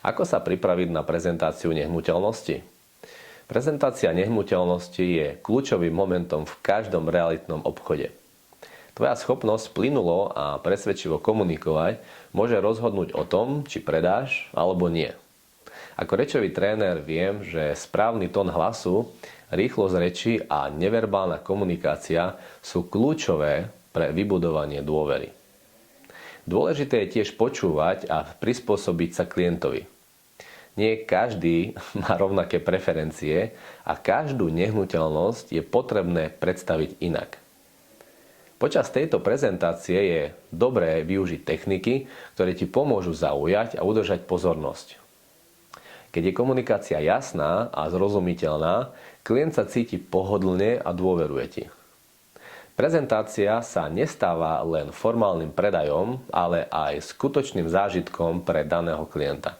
Ako sa pripraviť na prezentáciu nehnuteľnosti? Prezentácia nehnuteľnosti je kľúčovým momentom v každom realitnom obchode. Tvoja schopnosť plynulo a presvedčivo komunikovať môže rozhodnúť o tom, či predáš alebo nie. Ako rečový tréner viem, že správny tón hlasu, rýchlosť reči a neverbálna komunikácia sú kľúčové pre vybudovanie dôvery. Dôležité je tiež počúvať a prispôsobiť sa klientovi. Nie každý má rovnaké preferencie a každú nehnuteľnosť je potrebné predstaviť inak. Počas tejto prezentácie je dobré využiť techniky, ktoré ti pomôžu zaujať a udržať pozornosť. Keď je komunikácia jasná a zrozumiteľná, klient sa cíti pohodlne a dôveruje ti. Prezentácia sa nestáva len formálnym predajom, ale aj skutočným zážitkom pre daného klienta.